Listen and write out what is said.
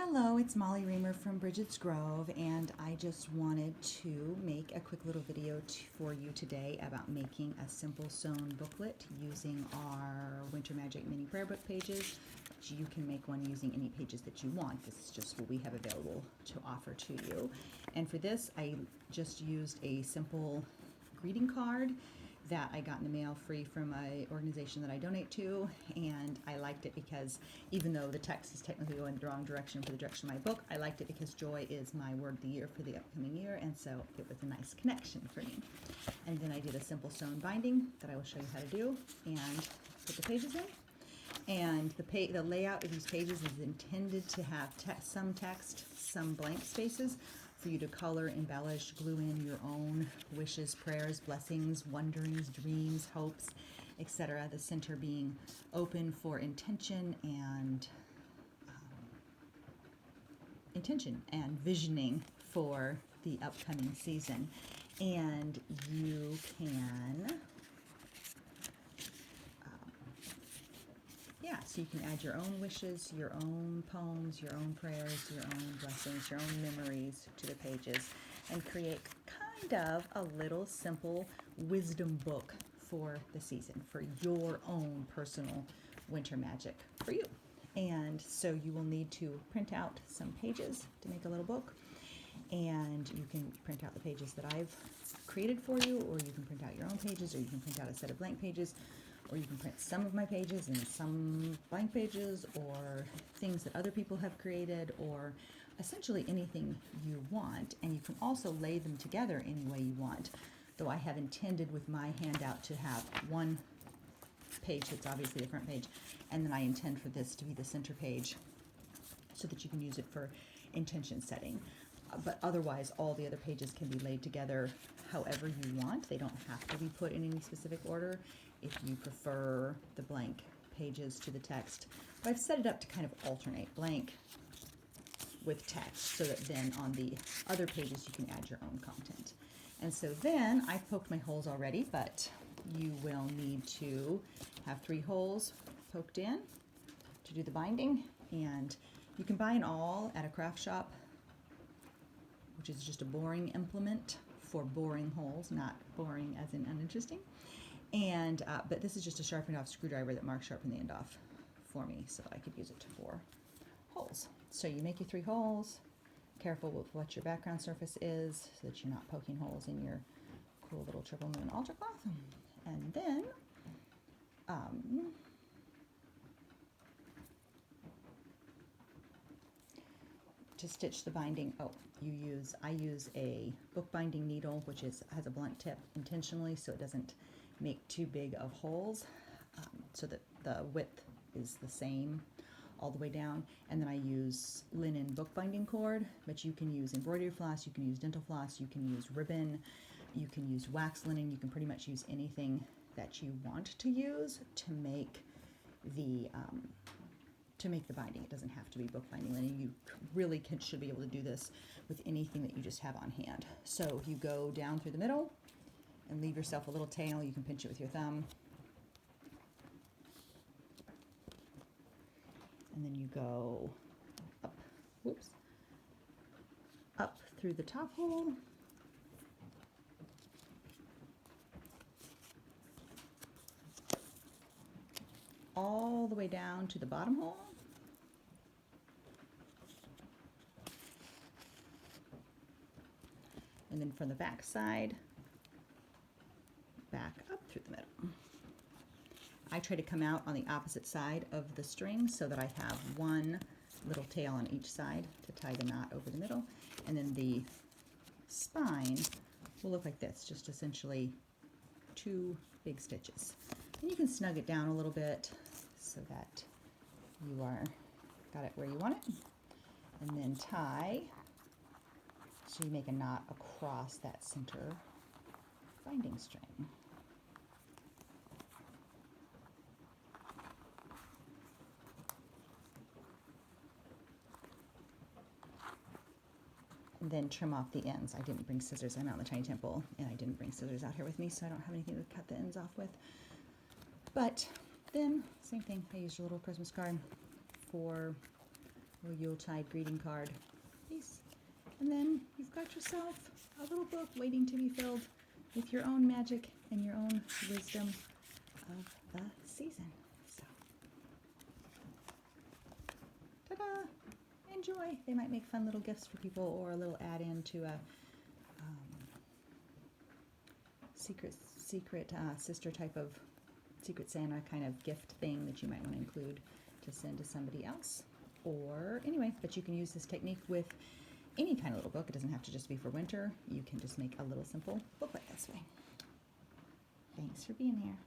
Hello, it's Molly Reamer from Bridget's Grove, and I just wanted to make a quick little video for you today about making a simple sewn booklet using our Winter Magic mini prayer book pages. You can make one using any pages that you want. This is just what we have available to offer to you. And for this, I just used a simple greeting card that I got in the mail free from an organization that I donate to, and I liked it because even though the text is technically going the wrong direction for the direction of my book, I liked it because joy is my word of the year for the upcoming year, and so it was a nice connection for me. And then I did a simple sewn binding that I will show you how to do and put the pages in. And the layout of these pages is intended to have some text, some blank spaces, for you to color, embellish, glue in your own wishes, prayers, blessings, wonderings, dreams, hopes, etc. The center being open for intention and visioning for the upcoming season. And you can so you can add your own wishes, your own poems, your own prayers, your own blessings, your own memories to the pages, and create kind of a little simple wisdom book for the season, for your own personal winter magic for you. And so you will need to print out some pages to make a little book, and you can print out the pages that I've created for you, or you can print out your own pages, or you can print out a set of blank pages, or you can print some of my pages and some blank pages, or things that other people have created, or essentially anything you want. And you can also lay them together any way you want, though I have intended with my handout to have one page that's obviously the front page, and then I intend for this to be the center page so that you can use it for intention setting. But otherwise, all the other pages can be laid together however you want. They don't have to be put in any specific order if you prefer the blank pages to the text. But I've set it up to kind of alternate blank with text, so that then on the other pages you can add your own content. And so then I've poked my holes already, but you will need to have 3 holes poked in to do the binding. And you can buy an awl at a craft shop, which is just a boring implement for boring holes, not boring as in uninteresting. And but this is just a sharpened off screwdriver that Mark sharpened the end off for me so I could use it for holes. So you make your 3 holes, careful with what your background surface is so that you're not poking holes in your cool little triple moon altar cloth. And then to stitch the binding, I use a bookbinding needle, which has a blunt tip intentionally so it doesn't make too big of holes, so that the width is the same all the way down. And then I use linen bookbinding cord, but you can use embroidery floss, you can use dental floss, you can use ribbon, you can use wax linen, you can pretty much use anything that you want to use to make the binding. It doesn't have to be bookbinding linen. You really should be able to do this with anything that you just have on hand. So you go down through the middle and leave yourself a little tail. You can pinch it with your thumb. And then you go up, up through the top hole. All the way down to the bottom hole. And then from the back side, back up through the middle. I try to come out on the opposite side of the string so that I have one little tail on each side to tie the knot over the middle. And then the spine will look like this, just essentially 2 big stitches. And you can snug it down a little bit so that you got it where you want it. And then tie, so you make a knot across that center binding string. And then trim off the ends. I didn't bring scissors. I'm out in the Tiny Temple, and I didn't bring scissors out here with me, so I don't have anything to cut the ends off with. But then, same thing. I used a little Christmas card for or Yuletide greeting card piece. And then you've got yourself a little book waiting to be filled with your own magic and your own wisdom of the season. So, ta-da! Enjoy. They might make fun little gifts for people, or a little add-in to a secret sister type of Secret Santa kind of gift thing that you might want to include to send to somebody else. Or anyway, but you can use this technique with any kind of little book. It doesn't have to just be for winter. You can just make a little simple booklet this way. Thanks for being here.